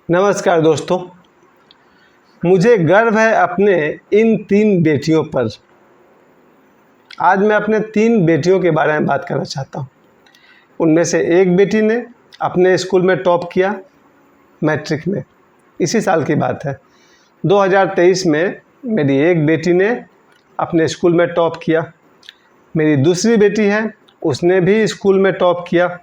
नमस्कार दोस्तों, मुझे गर्व है अपने इन 3 बेटियों पर। आज मैं अपने 3 बेटियों के बारे में बात करना चाहता हूँ। उनमें से एक बेटी ने अपने स्कूल में टॉप किया मैट्रिक में, इसी साल की बात है। 2023 में मेरी एक बेटी ने अपने स्कूल में टॉप किया। मेरी दूसरी बेटी है, उसने भी स्कूल में टॉप किया।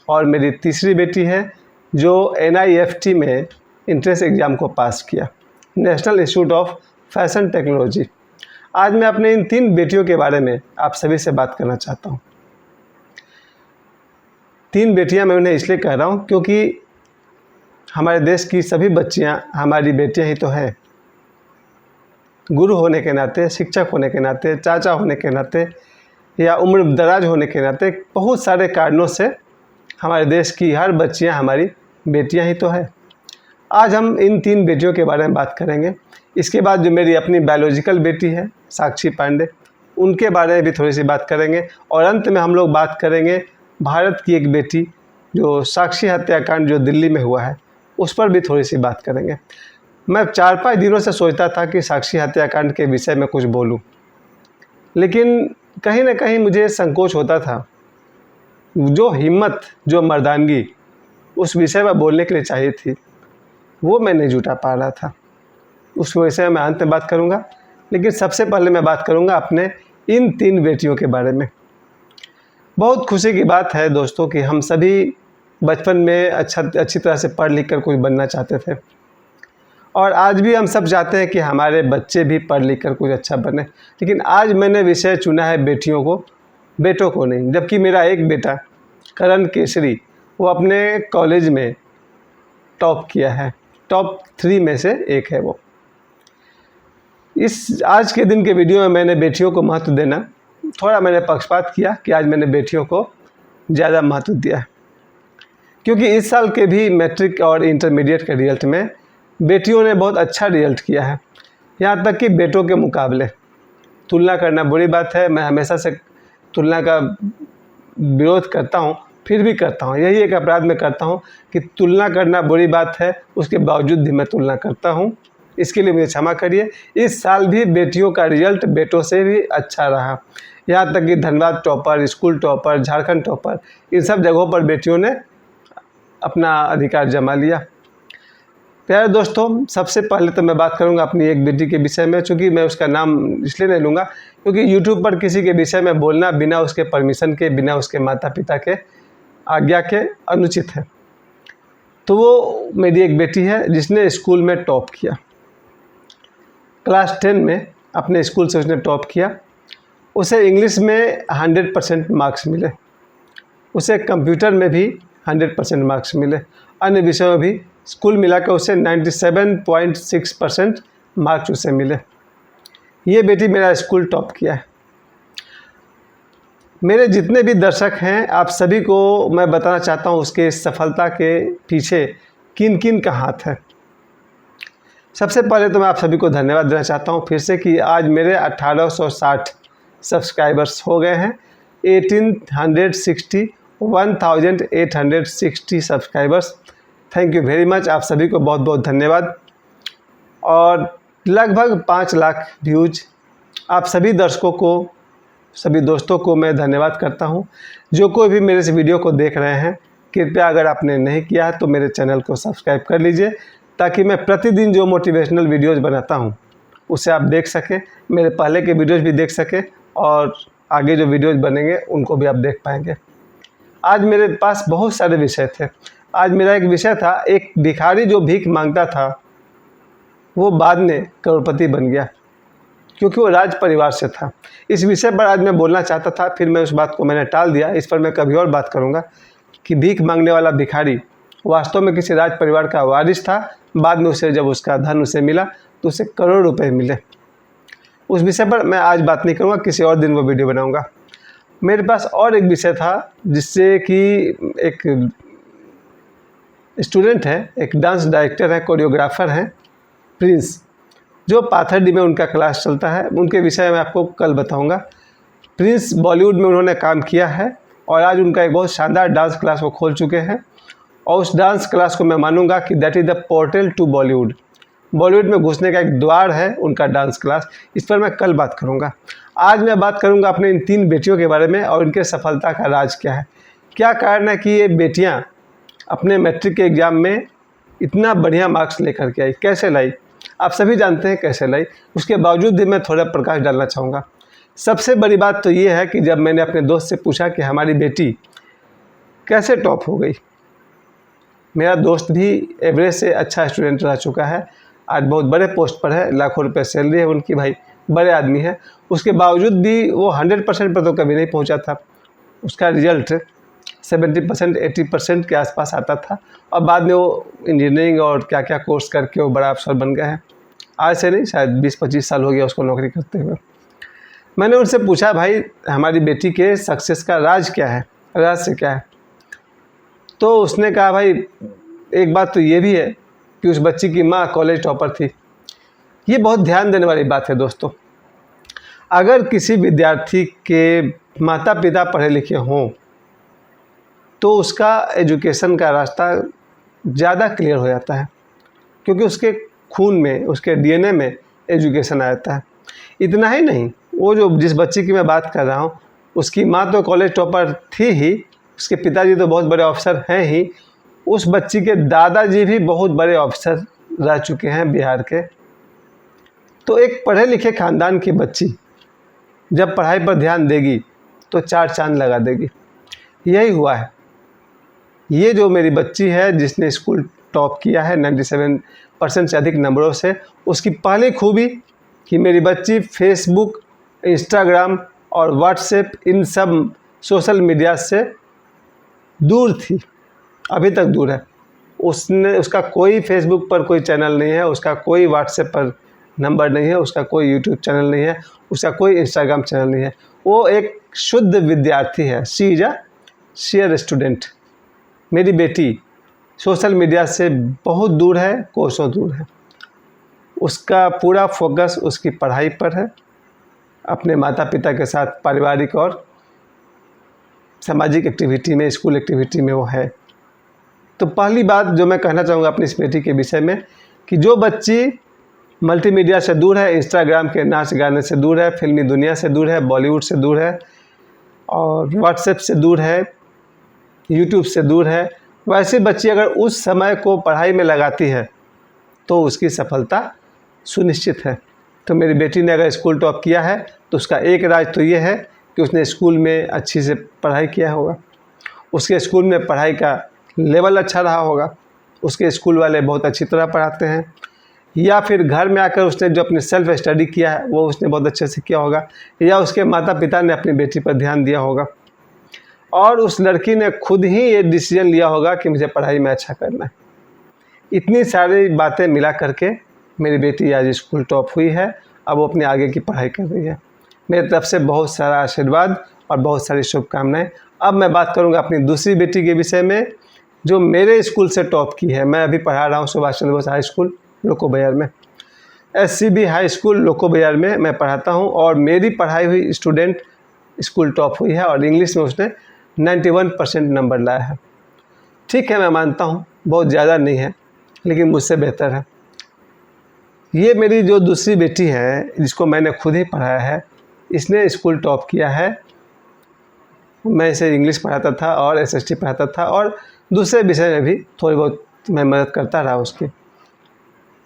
और मेरी तीसरी बेटी है जो NIFT में इंट्रेंस एग्ज़ाम को पास किया, national institute of fashion technology. आज मैं अपने इन 3 बेटियों के बारे में आप सभी से बात करना चाहता हूँ। 3 बेटियाँ मैं उन्हें इसलिए कह रहा हूँ क्योंकि हमारे देश की सभी बच्चियाँ हमारी बेटियाँ ही तो हैं। गुरु होने के नाते, शिक्षक होने के नाते, चाचा होने के नाते या उम्र दराज होने के नाते बहुत सारे कारणों से हमारे देश की हर बच्चियाँ हमारी बेटियाँ ही तो है। आज हम इन 3 बेटियों के बारे में बात करेंगे। इसके बाद जो मेरी अपनी बायोलॉजिकल बेटी है साक्षी पांडे, उनके बारे में भी थोड़ी सी बात करेंगे। और अंत में हम लोग बात करेंगे भारत की एक बेटी जो साक्षी हत्याकांड जो दिल्ली में हुआ है, उस पर भी थोड़ी सी बात करेंगे। मैं 4-5 दिनों से सोचता था कि साक्षी हत्याकांड के विषय में कुछ बोलूं, लेकिन कहीं ना कहीं मुझे संकोच होता था। जो हिम्मत, जो मर्दानगी उस विषय में बोलने के लिए चाहिए थी, वो मैं नहीं जुटा पा रहा था। उस विषय में मैं अंत में बात करूंगा, लेकिन सबसे पहले मैं बात करूंगा अपने इन 3 बेटियों के बारे में। बहुत खुशी की बात है दोस्तों कि हम सभी बचपन में अच्छी तरह से पढ़ लिख कर कुछ बनना चाहते थे, और आज भी हम सब चाहते हैं कि हमारे बच्चे भी पढ़ लिख कर कुछ अच्छा बने। लेकिन आज मैंने विषय चुना है बेटियों को, बेटों को नहीं। जबकि मेरा एक बेटा करण केसरी, वो अपने कॉलेज में टॉप किया है, टॉप 3 में से एक है वो। इस आज के दिन के वीडियो में मैंने बेटियों को महत्व देना, थोड़ा मैंने पक्षपात किया कि आज मैंने बेटियों को ज़्यादा महत्व दिया, क्योंकि इस साल के भी मैट्रिक और इंटरमीडिएट के रिजल्ट में बेटियों ने बहुत अच्छा रिजल्ट किया है, यहाँ तक कि बेटों के मुकाबले। तुलना करना बुरी बात है, मैं हमेशा से तुलना का विरोध करता हूँ, फिर भी करता हूँ। यही एक अपराध मैं करता हूँ कि तुलना करना बुरी बात है, उसके बावजूद भी मैं तुलना करता हूँ। इसके लिए मुझे क्षमा करिए। इस साल भी बेटियों का रिजल्ट बेटों से भी अच्छा रहा, यहाँ तक कि Dhanbad topper, school topper, Jharkhand topper, इन सब जगहों पर बेटियों ने अपना अधिकार जमा लिया। प्यारे दोस्तों, सबसे पहले तो मैं बात करूंगा अपनी एक बेटी के विषय में। चूँकि मैं उसका नाम इसलिए नहीं लूँगा क्योंकि यूट्यूब पर किसी के विषय में बोलना बिना उसके परमिशन के, बिना उसके माता पिता के आज्ञा के अनुचित है। तो वो मेरी एक बेटी है जिसने स्कूल में टॉप किया। क्लास 10 में अपने स्कूल से उसने टॉप किया। उसे इंग्लिश में 100% मार्क्स मिले, उसे कंप्यूटर में भी 100% मार्क्स मिले, अन्य विषयों में भी स्कूल मिलाकर उसे 97.6% मार्क्स उसे मिले। ये बेटी मेरा स्कूल टॉप किया है। मेरे जितने भी दर्शक हैं, आप सभी को मैं बताना चाहता हूँ उसके सफलता के पीछे किन किन का हाथ है। सबसे पहले तो मैं आप सभी को धन्यवाद देना चाहता हूँ फिर से कि आज मेरे 1860 सब्सक्राइबर्स हो गए हैं। 1860 subscribers. Thank you very much, आप सभी को बहुत बहुत धन्यवाद। और लगभग 5 लाख व्यूज। आप सभी दर्शकों को, सभी दोस्तों को मैं धन्यवाद करता हूं। जो कोई भी मेरे इस वीडियो को देख रहे हैं, कृपया अगर आपने नहीं किया है तो मेरे चैनल को सब्सक्राइब कर लीजिए, ताकि मैं प्रतिदिन जो मोटिवेशनल वीडियोज़ बनाता हूं उसे आप देख सकें, मेरे पहले के वीडियोज़ भी देख सकें, और आगे जो वीडियोज़ बनेंगे उनको भी आप देख पाएंगे। आज मेरे पास बहुत सारे विषय थे। आज मेरा एक विषय था, एक भिखारी जो भीख मांगता था वो बाद में करोड़पति बन गया, क्योंकि वो राज परिवार से था। इस विषय पर आज मैं बोलना चाहता था, फिर मैं उस बात को मैंने टाल दिया। इस पर मैं कभी और बात करूंगा कि भीख मांगने वाला भिखारी वास्तव में किसी राज परिवार का वारिस था। बाद में उसे जब उसका धन उसे मिला तो उसे करोड़ रुपए मिले। उस विषय पर मैं आज बात नहीं करूँगा, किसी और दिन वो वीडियो बनाऊँगा। मेरे पास और एक विषय था जिससे कि एक स्टूडेंट है, एक डांस डायरेक्टर है, कोरियोग्राफर हैं, प्रिंस, जो पाथरडी में उनका क्लास चलता है। उनके विषय में आपको कल बताऊंगा। प्रिंस बॉलीवुड में उन्होंने काम किया है और आज उनका एक बहुत शानदार डांस क्लास वो खोल चुके हैं। और उस डांस क्लास को मैं मानूंगा कि that is the portal to Bollywood. Bollywood में घुसने का एक द्वार है उनका डांस क्लास। इस पर मैं कल बात करूंगा। आज मैं बात करूंगा अपने इन 3 बेटियों के बारे में और इनके सफलता का राज क्या है। क्या कारण है कि ये बेटियां अपने मैट्रिक के एग्ज़ाम में इतना बढ़िया मार्क्स लेकर के आई, कैसे लाई? आप सभी जानते हैं कैसे लाई। उसके बावजूद भी मैं थोड़ा प्रकाश डालना चाहूँगा। सबसे बड़ी बात तो ये है कि जब मैंने अपने दोस्त से पूछा कि हमारी बेटी कैसे टॉप हो गई। मेरा दोस्त भी एवरेज से अच्छा स्टूडेंट रह चुका है, आज बहुत बड़े पोस्ट पर है, लाखों रुपए सैलरी है उनकी, भाई बड़े आदमी हैं। उसके बावजूद भी वो 100% पर तो कभी नहीं पहुंचा था। उसका रिजल्ट 70% 80% के आसपास आता था और बाद में वो इंजीनियरिंग और क्या क्या कोर्स करके वो बड़ा अफसर बन गया है। आज से नहीं, शायद 20-25 साल हो गया उसको नौकरी करते हुए। मैंने उनसे पूछा, भाई हमारी बेटी के सक्सेस का राज क्या है, रहस्य क्या है? तो उसने कहा, भाई एक बात तो ये भी है कि उस बच्ची की माँ कॉलेज टॉपर थी। ये बहुत ध्यान देने वाली बात है दोस्तों। अगर किसी विद्यार्थी के माता पिता पढ़े लिखे हों तो उसका एजुकेशन का रास्ता ज़्यादा क्लियर हो जाता है, क्योंकि उसके खून में, उसके डीएनए में एजुकेशन आ जाता है। इतना ही नहीं, वो जो जिस बच्ची की मैं बात कर रहा हूँ उसकी माँ तो कॉलेज टॉपर थी ही, उसके पिताजी तो बहुत बड़े ऑफिसर हैं ही, उस बच्ची के दादाजी भी बहुत बड़े ऑफिसर रह चुके हैं बिहार के। तो एक पढ़े लिखे ख़ानदान की बच्ची जब पढ़ाई पर ध्यान देगी तो 4 चांद लगा देगी। यही हुआ है। ये जो मेरी बच्ची है जिसने स्कूल टॉप किया है 97% से अधिक नंबरों से, उसकी पहली खूबी कि मेरी बच्ची फेसबुक, इंस्टाग्राम और व्हाट्सएप इन सब सोशल मीडिया से दूर थी, अभी तक दूर है। उसका कोई फेसबुक पर कोई चैनल नहीं है, उसका कोई व्हाट्सएप पर नंबर नहीं है, उसका कोई यूट्यूब चैनल नहीं है, उसका कोई इंस्टाग्राम चैनल नहीं है। वो एक शुद्ध विद्यार्थी है। She is a share student. मेरी बेटी सोशल मीडिया से बहुत दूर है, कोसों दूर है। उसका पूरा फोकस उसकी पढ़ाई पर है, अपने माता पिता के साथ पारिवारिक और सामाजिक एक्टिविटी में, स्कूल एक्टिविटी में वो है। तो पहली बात जो मैं कहना चाहूँगा अपनी इस बेटी के विषय में कि जो बच्ची मल्टीमीडिया से दूर है, इंस्टाग्राम के नाच गाने से दूर है, फिल्मी दुनिया से दूर है, बॉलीवुड से दूर है और व्हाट्सएप से दूर है, यूट्यूब से दूर है, वैसी बच्ची अगर उस समय को पढ़ाई में लगाती है तो उसकी सफलता सुनिश्चित है। तो मेरी बेटी ने अगर स्कूल टॉप किया है तो उसका एक राज तो ये है कि उसने स्कूल में अच्छी से पढ़ाई किया होगा, उसके स्कूल में पढ़ाई का लेवल अच्छा रहा होगा, उसके स्कूल वाले बहुत अच्छी तरह पढ़ाते हैं, या फिर घर में आकर उसने जो अपनी सेल्फ स्टडी किया है वो उसने बहुत अच्छे से किया होगा, या उसके माता पिता ने अपनी बेटी पर ध्यान दिया होगा और उस लड़की ने खुद ही ये डिसीजन लिया होगा कि मुझे पढ़ाई में अच्छा करना है। इतनी सारी बातें मिला करके मेरी बेटी आज स्कूल टॉप हुई है। अब वो अपने आगे की पढ़ाई कर रही है। मेरी तरफ से बहुत सारा आशीर्वाद और बहुत सारी शुभकामनाएं। अब मैं बात करूंगा अपनी दूसरी बेटी के विषय में जो मेरे स्कूल से टॉप की है। मैं अभी पढ़ा रहा हूँ सुभाष चंद्र बोस हाई स्कूल लोको बाज़ार में, SCB हाई स्कूल लोको बाज़ार में मैं पढ़ाता हूँ और मेरी पढ़ाई हुई स्टूडेंट स्कूल टॉप हुई है और इंग्लिश में उसने 91% नंबर लाया है। ठीक है, मैं मानता हूँ बहुत ज़्यादा नहीं है, लेकिन मुझसे बेहतर है। ये मेरी जो दूसरी बेटी है जिसको मैंने खुद ही पढ़ाया है, इसने स्कूल टॉप किया है। मैं इसे इंग्लिश पढ़ाता था और SST पढ़ाता था और दूसरे विषय में भी थोड़ी बहुत मैं मदद करता रहा उसकी।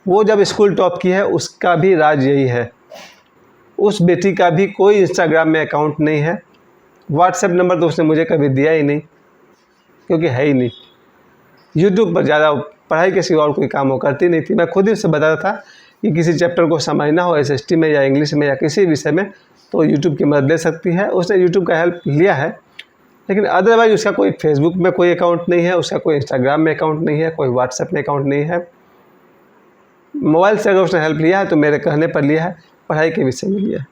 वो जब स्कूल टॉप की है उसका भी राज यही है। उस बेटी का भी कोई इंस्टाग्राम में अकाउंट नहीं है, व्हाट्सएप नंबर तो उसने मुझे कभी दिया ही नहीं क्योंकि है ही नहीं। यूट्यूब पर ज़्यादा पढ़ाई के सिवा और कोई काम वो करती नहीं थी। मैं खुद ही उससे बताता था कि किसी चैप्टर को समझना हो SST में या इंग्लिश में या किसी विषय में तो यूट्यूब की मदद ले सकती है। उसने यूट्यूब का हेल्प लिया है, लेकिन अदरवाइज उसका कोई फेसबुक में कोई अकाउंट नहीं है, उसका कोई इंस्टाग्राम में अकाउंट नहीं है, कोई व्हाट्सएप में अकाउंट नहीं है। मोबाइल से अगर उसने हेल्प लिया है तो मेरे कहने पर लिया है, पढ़ाई के विषय में लिया है।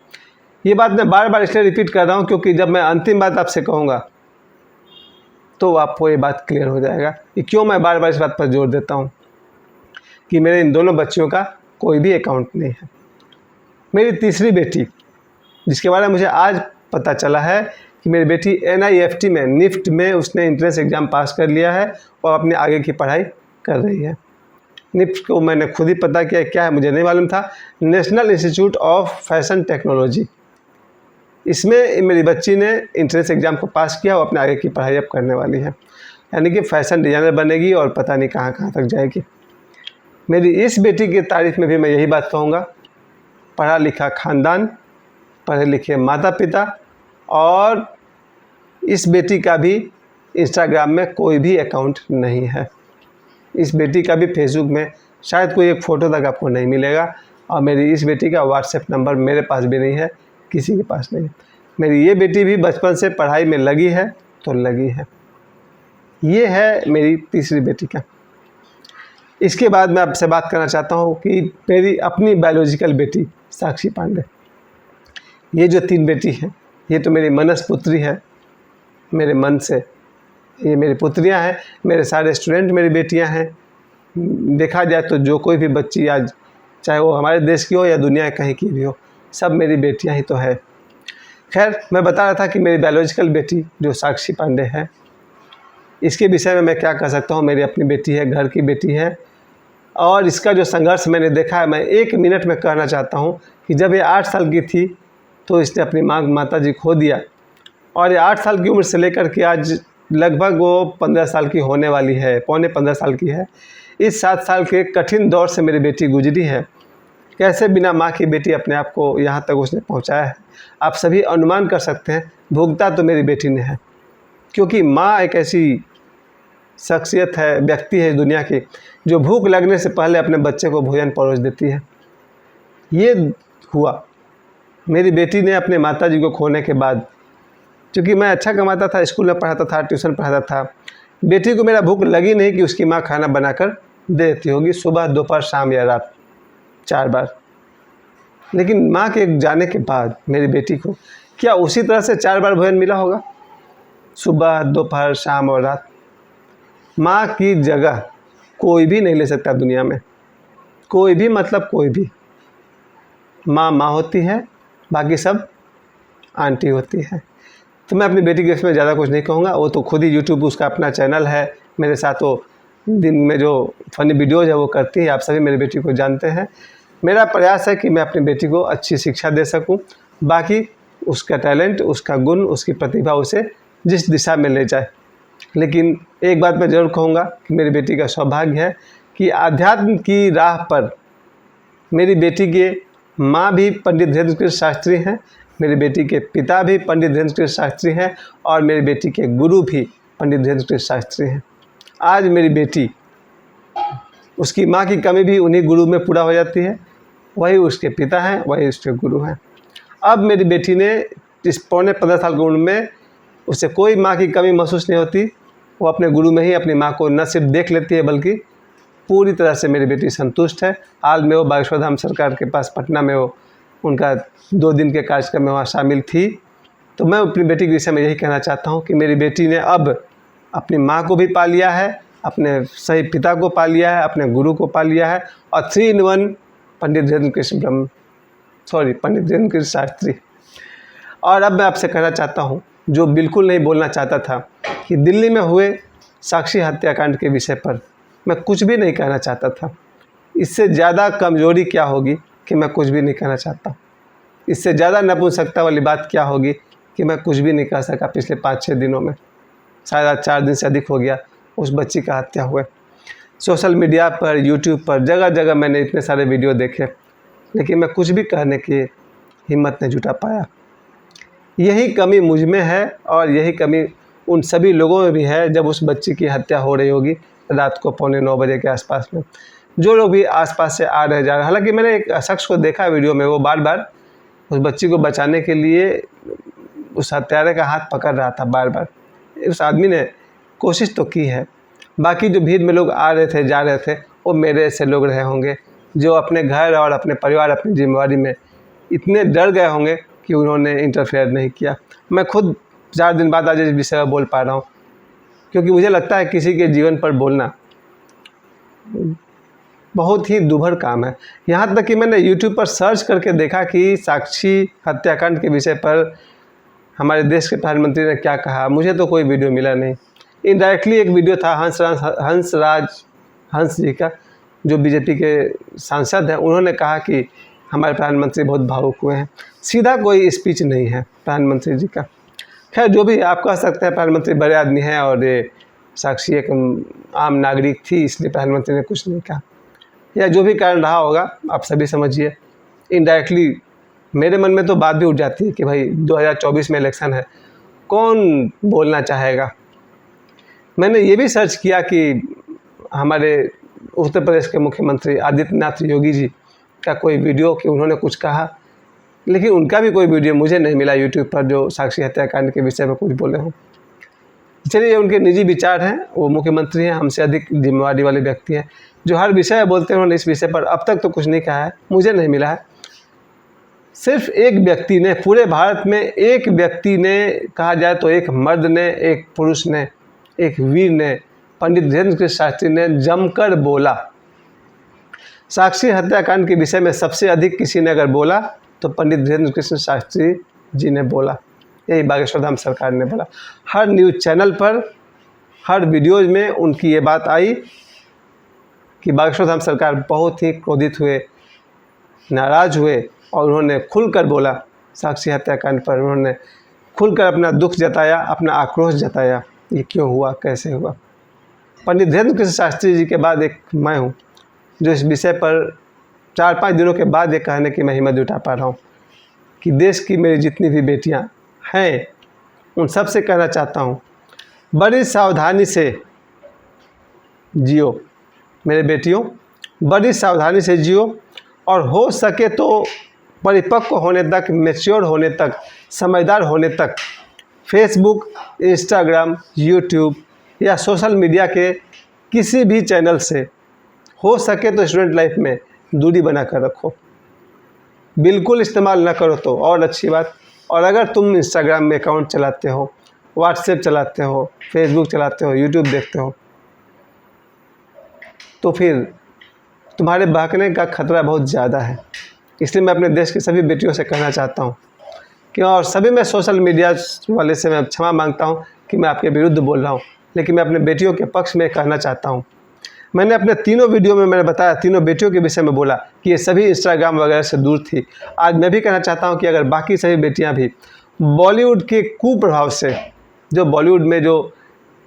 ये बात मैं बार बार इसलिए रिपीट कर रहा हूँ क्योंकि जब मैं अंतिम बात आपसे कहूँगा तो आपको ये बात क्लियर हो जाएगा कि क्यों मैं बार बार इस बात पर जोर देता हूँ कि मेरे इन दोनों बच्चियों का कोई भी अकाउंट नहीं है। मेरी तीसरी बेटी जिसके बारे में मुझे आज पता चला है कि मेरी बेटी NIFT में निफ्ट में उसने एंट्रेंस एग्ज़ाम पास कर लिया है और अपने आगे की पढ़ाई कर रही है। निफ्ट को मैंने खुद ही पता किया क्या है, मुझे नहीं मालूम था। National institute of fashion technology, इसमें मेरी बच्ची ने एंट्रेंस एग्ज़ाम को पास किया और अपने आगे की पढ़ाई अब करने वाली है, यानी कि फ़ैशन डिज़ाइनर बनेगी और पता नहीं कहाँ कहाँ तक जाएगी। मेरी इस बेटी की तारीफ़ में भी मैं यही बात कहूँगा, पढ़ा लिखा ख़ानदान, पढ़े लिखे माता पिता, और इस बेटी का भी इंस्टाग्राम में कोई भी अकाउंट नहीं है। इस बेटी का भी फेसबुक में शायद कोई एक फ़ोटो तक आपको नहीं मिलेगा, और मेरी इस बेटी का व्हाट्सएप नंबर मेरे पास भी नहीं है, किसी के पास नहीं है। मेरी ये बेटी भी बचपन से पढ़ाई में लगी है तो लगी है। ये है मेरी तीसरी बेटी का। इसके बाद मैं आपसे बात करना चाहता हूँ कि मेरी अपनी बायोलॉजिकल बेटी साक्षी पांडे। ये जो 3 बेटी हैं, ये तो मेरी मनस पुत्री है, मेरे मन से ये मेरी पुत्रियां हैं। मेरे सारे स्टूडेंट मेरी बेटियां हैं। देखा जाए तो जो कोई भी बच्ची आज, चाहे वो हमारे देश की हो या दुनिया कहीं की भी हो, सब मेरी बेटियां ही तो है। खैर, मैं बता रहा था कि मेरी बायोलॉजिकल बेटी जो साक्षी पांडे है, इसके विषय में मैं क्या कह सकता हूँ। मेरी अपनी बेटी है, घर की बेटी है, और इसका जो संघर्ष मैंने देखा है, मैं 1 मिनट में कहना चाहता हूँ कि जब ये 8 साल की थी तो इसने अपनी माता जी खो दिया, और ये 8 साल की उम्र से लेकर के आज लगभग वो 15 साल की होने वाली है, पौने 15 साल की है। इस 7 साल के कठिन दौर से मेरी बेटी गुजरी है। कैसे बिना माँ की बेटी अपने आप को यहाँ तक उसने पहुँचाया है, आप सभी अनुमान कर सकते हैं। भुगता तो मेरी बेटी ने है, क्योंकि माँ एक ऐसी शख्सियत है, व्यक्ति है दुनिया की, जो भूख लगने से पहले अपने बच्चे को भोजन परोस देती है। ये हुआ मेरी बेटी ने अपने माताजी को खोने के बाद। क्योंकि मैं अच्छा कमाता था, स्कूल में पढ़ाता था, ट्यूशन पढ़ाता था, बेटी को मेरा भूख लगी नहीं कि उसकी माँ खाना बनाकर दे देती होगी, सुबह दोपहर शाम या रात 4 बार। लेकिन माँ के जाने के बाद मेरी बेटी को क्या उसी तरह से 4 बार भोजन मिला होगा, सुबह दोपहर शाम और रात। माँ की जगह कोई भी नहीं ले सकता दुनिया में, कोई भी, मतलब कोई भी। माँ माँ होती है, बाकी सब आंटी होती है। तो मैं अपनी बेटी के इसमें ज़्यादा कुछ नहीं कहूँगा, वो तो खुद ही यूट्यूब उसका अपना चैनल है, मेरे साथ वो दिन में जो फ़नी वीडियोज़ है वो करती है। आप सभी मेरी बेटी को जानते हैं। मेरा प्रयास है कि मैं अपनी बेटी को अच्छी शिक्षा दे सकूं, बाकी उसका टैलेंट, उसका गुण, उसकी प्रतिभा उसे जिस दिशा में ले जाए। लेकिन एक बात मैं ज़रूर कहूँगा कि मेरी बेटी का सौभाग्य है कि आध्यात्म की राह पर मेरी बेटी के माँ भी पंडित धीरेन्द्र कृष्ण शास्त्री हैं, मेरी बेटी के पिता भी पंडित धीरेन्द्र कृष्ण शास्त्री हैं, और मेरी बेटी के गुरु भी पंडित धीरेन्द्र कृष्ण शास्त्री हैं। आज मेरी बेटी, उसकी माँ की कमी भी उन्हीं गुरु में पूरा हो जाती है, वही उसके पिता हैं, वही उसके गुरु हैं। अब मेरी बेटी ने इस पौने 15 साल की उम्र में उसे कोई माँ की कमी महसूस नहीं होती। वो अपने गुरु में ही अपनी माँ को न सिर्फ देख लेती है, बल्कि पूरी तरह से मेरी बेटी संतुष्ट है। हाल में वो बागेश्वर धाम सरकार के पास पटना में वो उनका 2 दिन के कार्यक्रम में वहाँ शामिल थी। तो मैं अपनी बेटी के विषय में यही कहना चाहता हूँ कि मेरी बेटी ने अब अपनी माँ को भी पा लिया है, अपने सही पिता को पा लिया है, अपने गुरु को पा लिया है, और 3 in 1 पंडित धीरेन्द्र कृष्ण शास्त्री। और अब मैं आपसे कहना चाहता हूँ, जो बिल्कुल नहीं बोलना चाहता था, कि दिल्ली में हुए साक्षी हत्याकांड के विषय पर मैं कुछ भी नहीं कहना चाहता था। इससे ज़्यादा कमज़ोरी क्या होगी कि मैं कुछ भी नहीं कहना चाहता। इससे ज़्यादा नपुंसकता वाली बात क्या होगी कि मैं कुछ भी नहीं कह सका पिछले 5-6 दिनों में। शायद आज 4 दिन से अधिक हो गया उस बच्ची का हत्या हुए। सोशल मीडिया पर, यूट्यूब पर, जगह जगह मैंने इतने सारे वीडियो देखे, लेकिन मैं कुछ भी कहने की हिम्मत नहीं जुटा पाया। यही कमी मुझ में है, और यही कमी उन सभी लोगों में भी है। जब उस बच्ची की हत्या हो रही होगी रात को 8:45 बजे के आसपास में, जो लोग भी आसपास से आ रहे जा रहे, हालांकि मैंने एक शख्स को देखा वीडियो में, वो बार बार उस बच्ची को बचाने के लिए उस हत्यारे का हाथ पकड़ रहा था बार बार। उस आदमी ने कोशिश तो की है। बाकी जो भीड़ में लोग आ रहे थे, जा रहे थे, वो मेरे ऐसे लोग रहे होंगे जो अपने घर और अपने परिवार, अपनी जिम्मेवारी में इतने डर गए होंगे कि उन्होंने इंटरफेयर नहीं किया। मैं खुद 4 दिन बाद आज इस विषय पर बोल पा रहा हूँ, क्योंकि मुझे लगता है किसी के जीवन पर बोलना बहुत ही दुभर काम है। यहाँ तक कि मैंने YouTube पर सर्च करके देखा कि साक्षी हत्याकांड के विषय पर हमारे देश के प्रधानमंत्री ने क्या कहा, मुझे तो कोई वीडियो मिला नहीं। इनडायरेक्टली एक वीडियो था हंस जी का, जो बीजेपी के सांसद हैं, उन्होंने कहा कि हमारे प्रधानमंत्री बहुत भावुक हुए हैं। सीधा कोई स्पीच नहीं है प्रधानमंत्री जी का। खैर जो भी आप कह सकते हैं, प्रधानमंत्री बड़े आदमी हैं और ये साक्षी एक आम नागरिक थी, इसलिए प्रधानमंत्री ने कुछ नहीं कहा, या जो भी कारण रहा होगा आप सभी समझिए। इनडायरेक्टली मेरे मन में तो बात भी उठ जाती है कि भाई 2024 में इलेक्शन है, कौन बोलना चाहेगा। मैंने ये भी सर्च किया कि हमारे उत्तर प्रदेश के मुख्यमंत्री आदित्यनाथ योगी जी का कोई वीडियो कि उन्होंने कुछ कहा, लेकिन उनका भी कोई वीडियो मुझे नहीं मिला यूट्यूब पर जो साक्षी हत्याकांड के विषय में कुछ बोले हों। चलिए, ये उनके निजी विचार हैं, वो मुख्यमंत्री हैं, हमसे अधिक जिम्मेवारी वाले व्यक्ति हैं, जो हर विषय बोलते हैं। उन्होंने इस विषय पर अब तक तो कुछ नहीं कहा है, मुझे नहीं मिला है। सिर्फ एक व्यक्ति ने, पूरे भारत में एक व्यक्ति ने, कहा जाए तो एक मर्द ने, एक पुरुष ने, एक वीर ने, पंडित धीरेन्द्र कृष्ण शास्त्री ने जमकर बोला। साक्षी हत्याकांड के विषय में सबसे अधिक किसी ने अगर बोला तो पंडित धीरेन्द्र कृष्ण शास्त्री जी ने बोला, यही बागेश्वर धाम सरकार ने बोला। हर न्यूज़ चैनल पर, हर वीडियोज़ में उनकी ये बात आई कि बागेश्वर धाम सरकार बहुत ही क्रोधित हुए, नाराज़ हुए और उन्होंने खुलकर बोला साक्षी हत्याकांड पर। उन्होंने खुलकर अपना दुख जताया, अपना आक्रोश जताया, ये क्यों हुआ, कैसे हुआ। पंडित धीरेन्द्र कृष्ण शास्त्री जी के बाद एक मैं हूँ जो इस विषय पर 4-5 दिनों के बाद ये कहने की मैं हिम्मत जुटा पा रहा हूँ कि देश की मेरी जितनी भी बेटियाँ हैं, उन सब से कहना चाहता हूँ, बड़ी सावधानी से जियो मेरे बेटियों, बड़ी सावधानी से जियो और हो सके तो परिपक्व होने तक, मैच्योर होने तक, समझदार होने तक फेसबुक, इंस्टाग्राम, यूट्यूब या सोशल मीडिया के किसी भी चैनल से हो सके तो स्टूडेंट लाइफ में दूरी बना कर रखो। बिल्कुल इस्तेमाल ना करो तो और अच्छी बात। और अगर तुम इंस्टाग्राम में अकाउंट चलाते हो, व्हाट्सएप चलाते हो, फेसबुक चलाते हो, यूट्यूब देखते हो, तो फिर तुम्हारे बहकने का खतरा बहुत ज़्यादा है। इसलिए मैं अपने देश की सभी बेटियों से कहना चाहता हूँ कि, और सभी मैं सोशल मीडिया वाले से मैं क्षमा मांगता हूँ कि मैं आपके विरुद्ध बोल रहा हूँ, लेकिन मैं अपने बेटियों के पक्ष में कहना चाहता हूँ। मैंने अपने तीनों वीडियो में मैंने बताया, तीनों बेटियों के विषय में बोला कि ये सभी इंस्टाग्राम वगैरह से दूर थी। आज मैं भी कहना चाहता हूँ कि अगर बाकी सभी बेटियाँ भी बॉलीवुड के कुप्रभाव से, जो बॉलीवुड में जो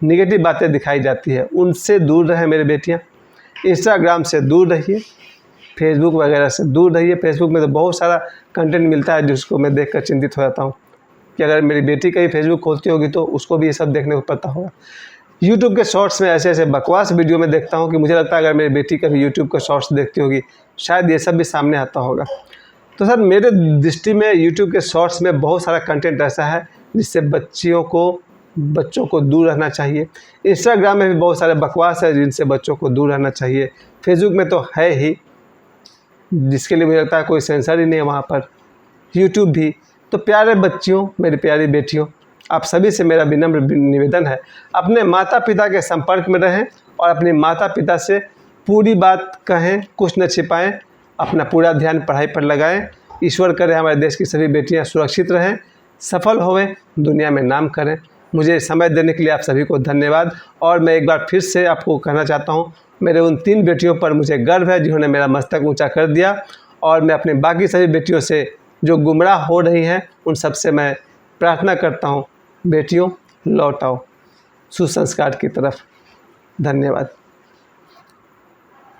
निगेटिव बातें दिखाई जाती है, उनसे दूर रहें मेरी बेटियाँ। इंस्टाग्राम से दूर रहिए, फेसबुक वगैरह से दूर रहिए। फेसबुक में तो बहुत सारा कंटेंट मिलता है जिसको मैं देखकर चिंतित हो जाता हूँ कि अगर मेरी बेटी कहीं फेसबुक खोलती होगी तो उसको भी ये सब देखने को पड़ता होगा। यूट्यूब के शॉर्ट्स में ऐसे ऐसे बकवास वीडियो में देखता हूँ कि मुझे लगता है अगर मेरी बेटी कभी यूट्यूब के शॉर्ट्स देखती होगी शायद ये सब भी सामने आता होगा। तो सर, मेरे दृष्टि में यूट्यूब के शॉर्ट्स में बहुत सारा कंटेंट ऐसा है जिससे बच्चों को दूर रहना चाहिए। इंस्टाग्राम में भी बहुत सारे बकवास है जिनसे बच्चों को दूर रहना चाहिए। फेसबुक में तो है ही, जिसके लिए मुझे लगता है कोई सेंसर ही नहीं है वहाँ पर। यूट्यूब भी। तो प्यारे बच्चियों, मेरी प्यारी बेटियों, आप सभी से मेरा विनम्र निवेदन है, अपने माता पिता के संपर्क में रहें और अपने माता पिता से पूरी बात कहें, कुछ न छिपाएं, अपना पूरा ध्यान पढ़ाई पर लगाएं। ईश्वर करे हमारे देश की सभी बेटियां सुरक्षित रहें, सफल होवें, दुनिया में नाम करें। मुझे समय देने के लिए आप सभी को धन्यवाद। और मैं एक बार फिर से आपको कहना चाहता हूँ, मेरे उन 3 बेटियों पर मुझे गर्व है जिन्होंने मेरा मस्तक ऊँचा कर दिया। और मैं अपने बाकी सभी बेटियों से जो गुमराह हो रही हैं, उन सब से मैं प्रार्थना करता हूँ, बेटियों लौट आओ सुसंस्कार की तरफ। धन्यवाद।